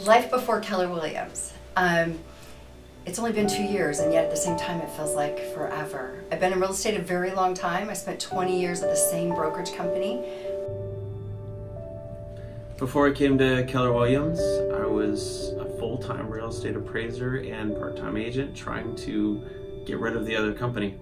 Life before Keller Williams. It's only been 2 years, and yet at the same time it feels like forever. I've been in real estate a very long time. I spent 20 years at the same brokerage company. Before I came to Keller Williams, I was a full-time real estate appraiser and part-time agent trying to get rid of the other company.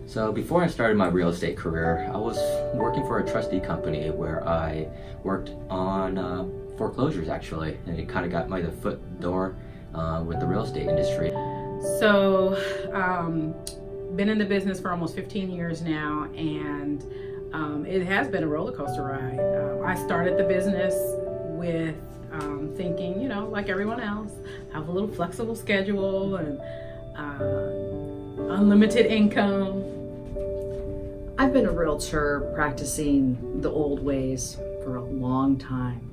So before I started my real estate career, I was working for a trustee company where I worked on foreclosures actually, and it kind of got my foot in the door with the real estate industry. So, been in the business for almost 15 years now, and it has been a roller coaster ride. I started the business with thinking, like everyone else, have a little flexible schedule and unlimited income. I've been a realtor practicing the old ways for a long time.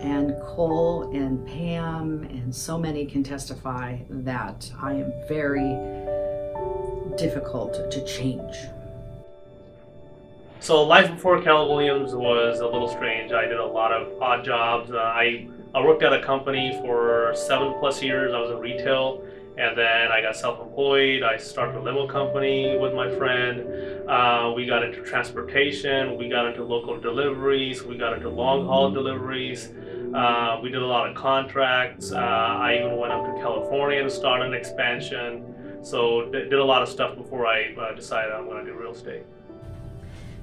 And Cole and Pam and so many can testify that I am very difficult to change. So life before Keller Williams was a little strange. I did a lot of odd jobs. I worked at a company for 7+ years. I was in retail, and then I got self-employed. I started a limo company with my friend. We got into transportation. We got into local deliveries. We got into long-haul deliveries. We did a lot of contracts. I even went up to California to start an expansion. So did a lot of stuff before I decided I'm going to do real estate.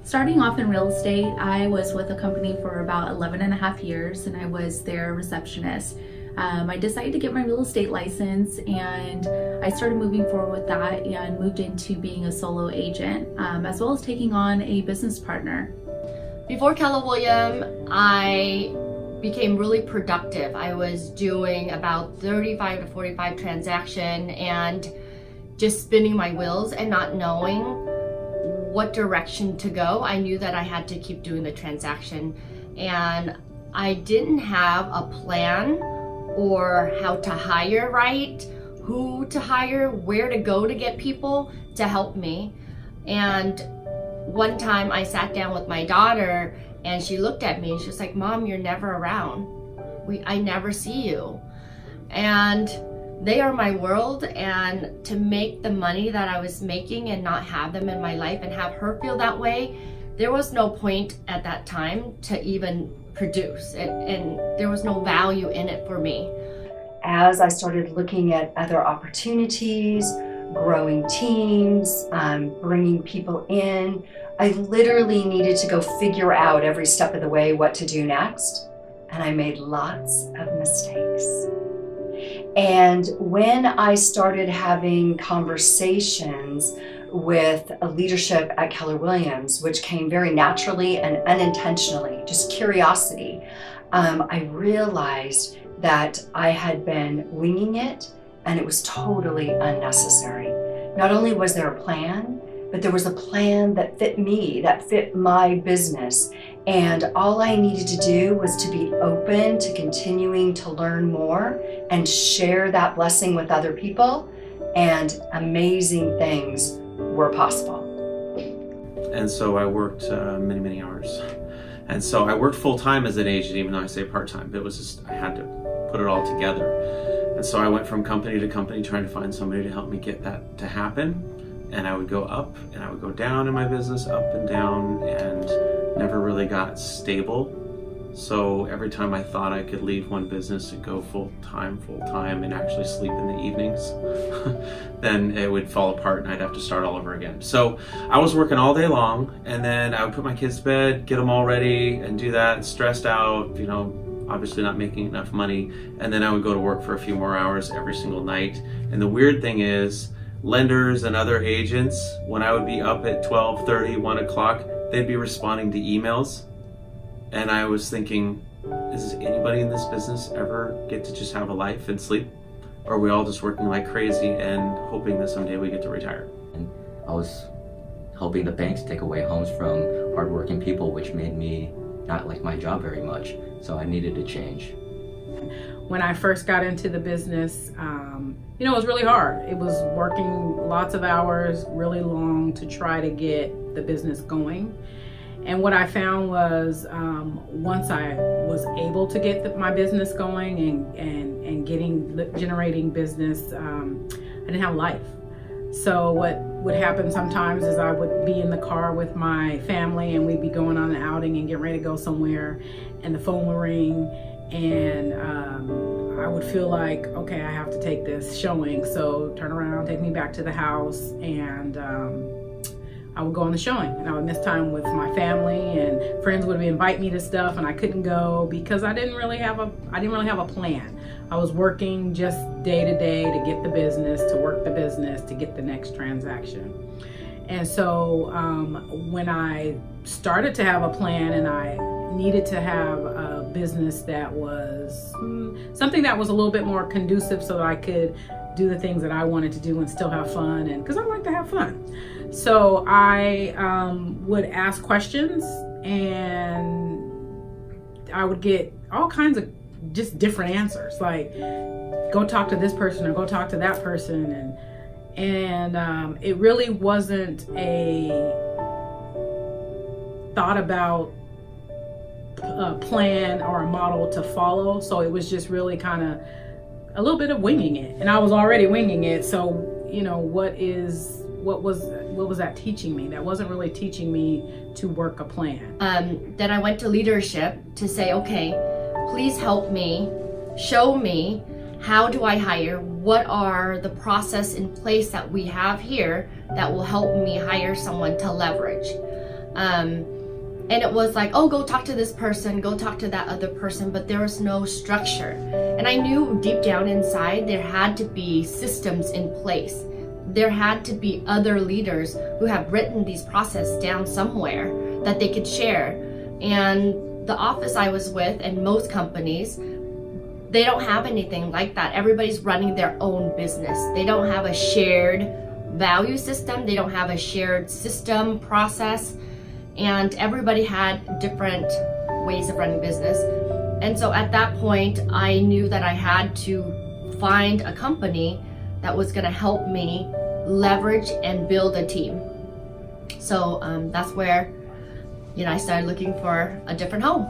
Starting off in real estate, I was with a company for about 11.5 years, and I was their receptionist. I decided to get my real estate license, and I started moving forward with that and moved into being a solo agent, as well as taking on a business partner. Before Keller Williams, I became really productive. I was doing about 35 to 45 transactions and just spinning my wheels and not knowing what direction to go. I knew that I had to keep doing the transaction, and I didn't have a plan or how to hire right, who to hire, where to go to get people to help me. And one time I sat down with my daughter and she looked at me and she was like, "Mom, you're never around. I never see you." And they are my world, and to make the money that I was making and not have them in my life and have her feel that way, there was no point at that time to even produce it, and there was no value in it for me. As I started looking at other opportunities, growing teams, bringing people in, I literally needed to go figure out every step of the way what to do next, and I made lots of mistakes. And when I started having conversations with a leadership at Keller Williams, which came very naturally and unintentionally, just curiosity, I realized that I had been winging it, and it was totally unnecessary. Not only was there a plan, but there was a plan that fit me, that fit my business. And all I needed to do was to be open to continuing to learn more and share that blessing with other people, and amazing things were possible. And so I worked many, many hours. And so I worked full-time as an agent, even though I say part-time. It was just, I had to put it all together. And so I went from company to company trying to find somebody to help me get that to happen. And I would go up and I would go down in my business, up and down, and never really got stable. So every time I thought I could leave one business and go full-time and actually sleep in the evenings, then it would fall apart and I'd have to start all over again. So I was working all day long, and then I would put my kids to bed, get them all ready and do that, stressed out, obviously not making enough money. And then I would go to work for a few more hours every single night. And the weird thing is, lenders and other agents, when I would be up at 12:30, 1 o'clock, they'd be responding to emails. And I was thinking, does anybody in this business ever get to just have a life and sleep? Or are we all just working like crazy and hoping that someday we get to retire? And I was helping the banks take away homes from hardworking people, which made me not like my job very much. So I needed to change. when I first got into the business, it was really hard. It was working lots of hours, really long, to try to get the business going. And what I found was once I was able to get my business going and generating business, I didn't have life. So what would happen sometimes is I would be in the car with my family and we'd be going on an outing and getting ready to go somewhere, and the phone would ring, and I would feel like, okay, I have to take this showing. So turn around, take me back to the house, and I would go on the showing, and I would miss time with my family, and friends would invite me to stuff, and I couldn't go because I didn't really have a plan. I was working just day to day to get the business, to work the business, to get the next transaction. And so when I started to have a plan, and I needed to have a business that was something that was a little bit more conducive so that I could do the things that I wanted to do and still have fun, and because I like to have fun. So I would ask questions, and I would get all kinds of just different answers, like go talk to this person or go talk to that person, and it really wasn't a thought about a plan or a model to follow. So it was just really kind of a little bit of winging it, and I was already winging it. So what was that teaching me? That wasn't really teaching me to work a plan. Then I went to leadership to say, okay, please help me, show me, how do I hire? What are the process in place that we have here that will help me hire someone to leverage? And it was like, oh, go talk to this person, go talk to that other person, but there was no structure. And I knew deep down inside there had to be systems in place. There had to be other leaders who have written these processes down somewhere that they could share. And the office I was with, and most companies, they don't have anything like that. Everybody's running their own business. They don't have a shared value system. They don't have a shared system process. And everybody had different ways of running business. And so at that point, I knew that I had to find a company that was going to help me leverage and build a team. So that's where, I started looking for a different home.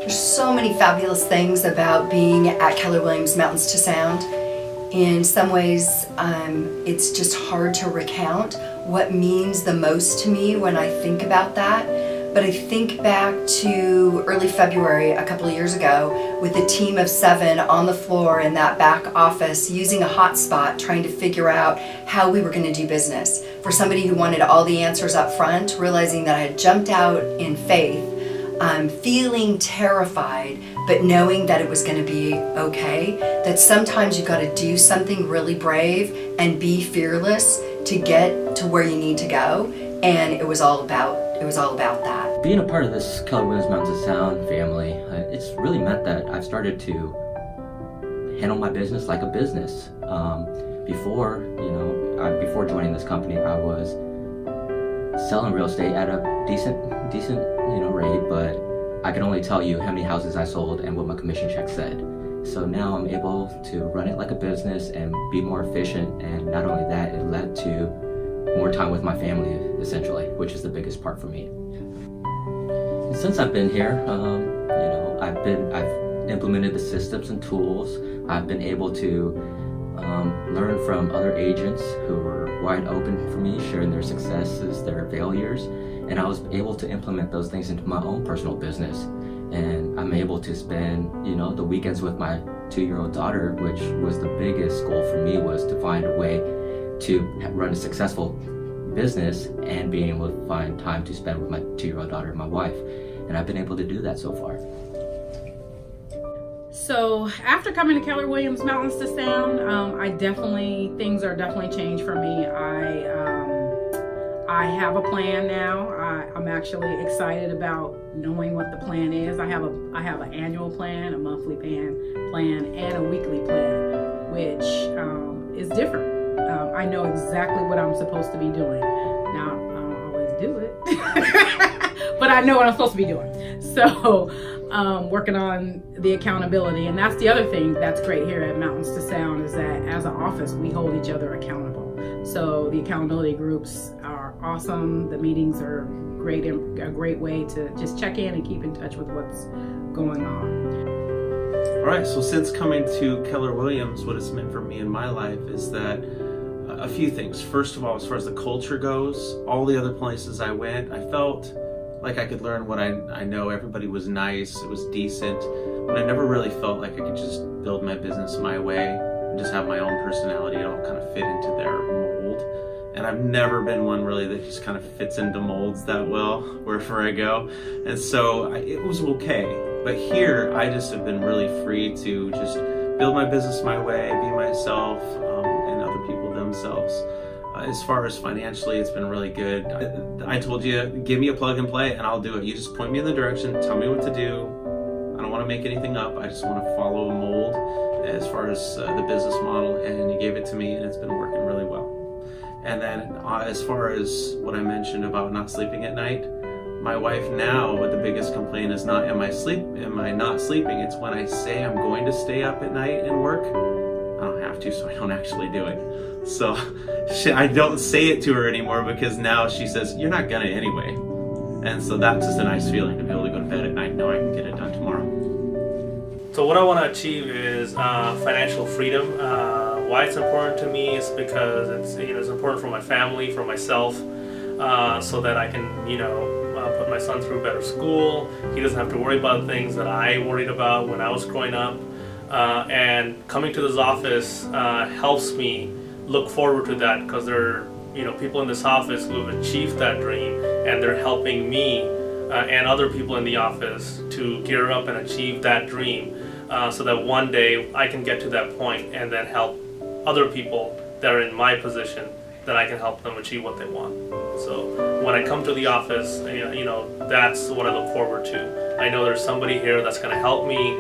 There's so many fabulous things about being at Keller Williams Mountains to Sound. In some ways, it's just hard to recount what means the most to me when I think about that. But I think back to early February a couple of years ago with a team of 7 on the floor in that back office using a hotspot, trying to figure out how we were going to do business. For somebody who wanted all the answers up front, realizing that I had jumped out in faith, feeling terrified, but knowing that it was going to be okay, that sometimes you've got to do something really brave and be fearless to get to where you need to go. And it was all about that. Being a part of this Keller Williams Mountains to Sound family, it's really meant that I've started to handle my business like a business. Before joining this company, I was selling real estate at a decent rate, but I could only tell you how many houses I sold and what my commission check said. So now I'm able to run it like a business and be more efficient, and not only that, it led to more time with my family, essentially, which is the biggest part for me. And since I've been here, I've implemented the systems and tools. I've been able to learn from other agents who were wide open for me, sharing their successes, their failures, and I was able to implement those things into my own personal business. And I'm able to spend, the weekends with my 2-year-old daughter, which was the biggest goal for me, was to find a way to run a successful business and being able to find time to spend with my 2-year-old daughter and my wife. And I've been able to do that so far. So after coming to Keller Williams Mountains to Sound, things are definitely changed for me. I have a plan now. I'm actually excited about knowing what the plan is. I have an annual plan, a monthly plan, and a weekly plan, which is different. I know exactly what I'm supposed to be doing. Now, I don't always do it, but I know what I'm supposed to be doing. So, working on the accountability. And that's the other thing that's great here at Mountains to Sound, is that as an office, we hold each other accountable. So the accountability groups are awesome. The meetings are great, and a great way to just check in and keep in touch with what's going on. All right, so since coming to Keller Williams, what it's meant for me in my life is that a few things. First of all, as far as the culture goes, all the other places I went, I felt like I could learn what I know. Everybody was nice, it was decent, but I never really felt like I could just build my business my way and just have my own personality. It all kind of fit into their mold. And I've never been one really that just kind of fits into molds that well wherever I go. And so it was okay. But here, I just have been really free to just build my business my way, be myself, and other people themselves. As far as financially, it's been really good. I told you, give me a plug and play and I'll do it. You just point me in the direction, tell me what to do. I don't want to make anything up. I just want to follow a mold as far as the business model, and you gave it to me and it's been working really well. And then as far as what I mentioned about not sleeping at night, my wife now, the biggest complaint is not am I not sleeping, it's when I say I'm going to stay up at night and work, I don't have to, so I don't actually do it. So I don't say it to her anymore because now she says, you're not gonna anyway. And so that's just a nice feeling to be able to go to bed at night knowing I can get it done tomorrow. So what I want to achieve is financial freedom. Why it's important to me is because it's important for my family, for myself, so that I can put my son through better school. He doesn't have to worry about things that I worried about when I was growing up. And coming to this office helps me look forward to that, because there are people in this office who have achieved that dream, and they're helping me and other people in the office to gear up and achieve that dream, so that one day I can get to that point and then help other people that are in my position, that I can help them achieve what they want. So when I come to the office, that's what I look forward to. I know there's somebody here that's going to help me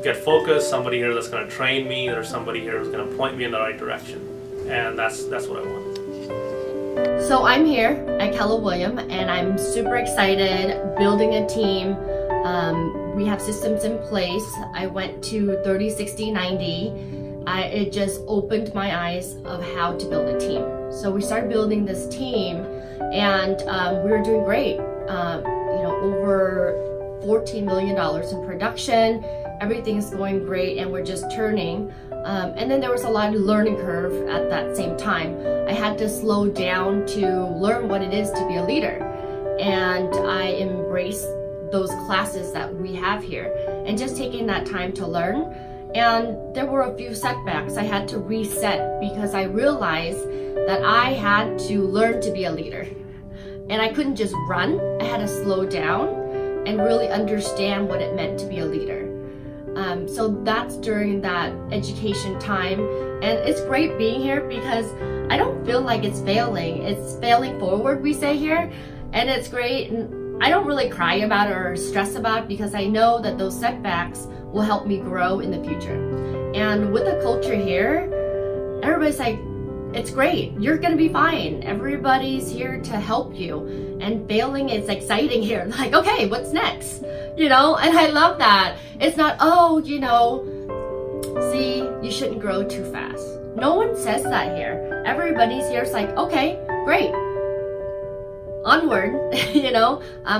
get focused, somebody here that's going to train me, there's somebody here who's going to point me in the right direction, and that's what I want. So I'm here at Keller Williams, and I'm super excited building a team. We have systems in place. I went to 30, 60, 90. It just opened my eyes of how to build a team. So we started building this team, and we were doing great. Over $14 million in production. Everything's going great, and we're just turning. And then there was a lot of learning curve at that same time. I had to slow down to learn what it is to be a leader. And I embraced those classes that we have here, and just taking that time to learn. And there were a few setbacks. I had to reset because I realized that I had to learn to be a leader. And I couldn't just run. I had to slow down and really understand what it meant to be a leader. So that's during that education time. And it's great being here because I don't feel like it's failing. It's failing forward, we say here. And it's great. And I don't really cry about it or stress about it because I know that those setbacks will help me grow in the future. And with the culture here, everybody's like, it's great, you're gonna be fine. Everybody's here to help you. And failing is exciting here. Like, okay, what's next? And I love that. It's not, see, you shouldn't grow too fast. No one says that here. Everybody's here, it's like, okay, great. Onward,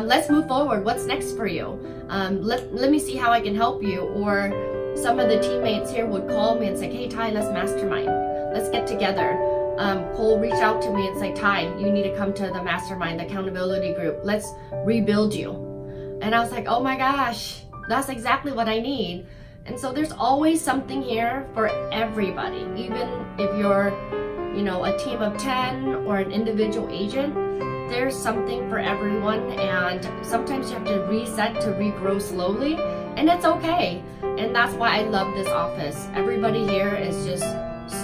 let's move forward. What's next for you? Let me see how I can help you. Or some of the teammates here would call me and say, hey, Ty, let's mastermind. Let's get together. Cole reached out to me and said, Ty, you need to come to the mastermind, the accountability group. Let's rebuild you. And I was like, oh my gosh, that's exactly what I need. And so there's always something here for everybody. Even if you're, a team of 10 or an individual agent, there's something for everyone. And sometimes you have to reset to regrow slowly, and it's okay. And that's why I love this office. Everybody here is just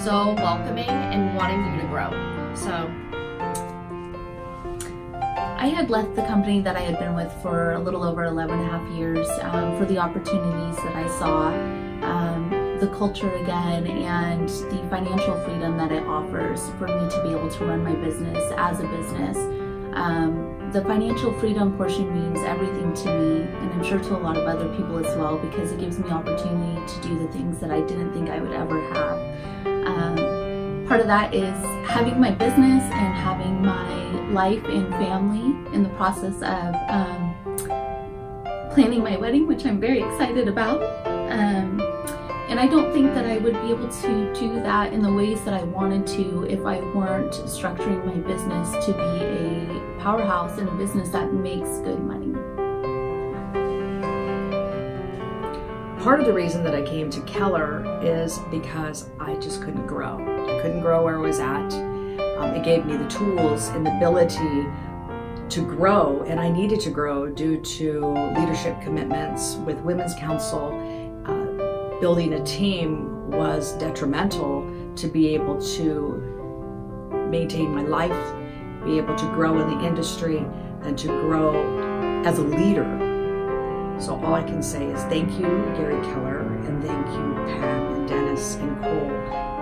so welcoming and wanting you to grow. So I had left the company that I had been with for a little over 11 and a half years for the opportunities that I saw. the culture again and the financial freedom that it offers for me to be able to run my business as a business. The financial freedom portion means everything to me, and I'm sure to a lot of other people as well, because it gives me opportunity to do the things that I didn't think I would ever have. Part of that is having my business and having my life and family in the process of planning my wedding, which I'm very excited about. And I don't think that I would be able to do that in the ways that I wanted to if I weren't structuring my business to be a powerhouse and a business that makes good money. Part of the reason that I came to Keller is because I just couldn't grow. I couldn't grow where I was at. It gave me the tools and the ability to grow, and I needed to grow due to leadership commitments with Women's Council. Building a team was detrimental to be able to maintain my life, be able to grow in the industry, and to grow as a leader. So all I can say is thank you, Gary Keller, and thank you, Pam and Dennis and Cole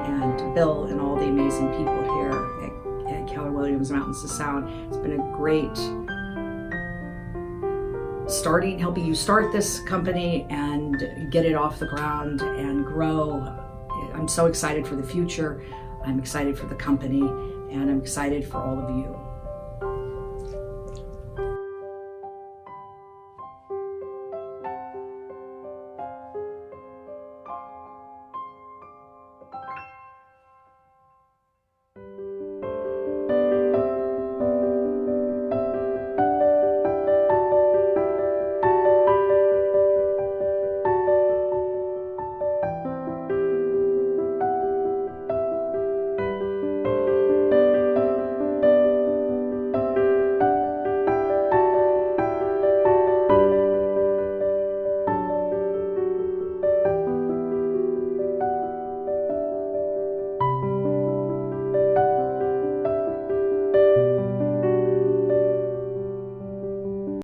and Bill and all the amazing people here at Keller Williams Mountains of Sound. It's been a great helping you start this company and get it off the ground and grow. I'm so excited for the future. I'm excited for the company, and I'm excited for all of you.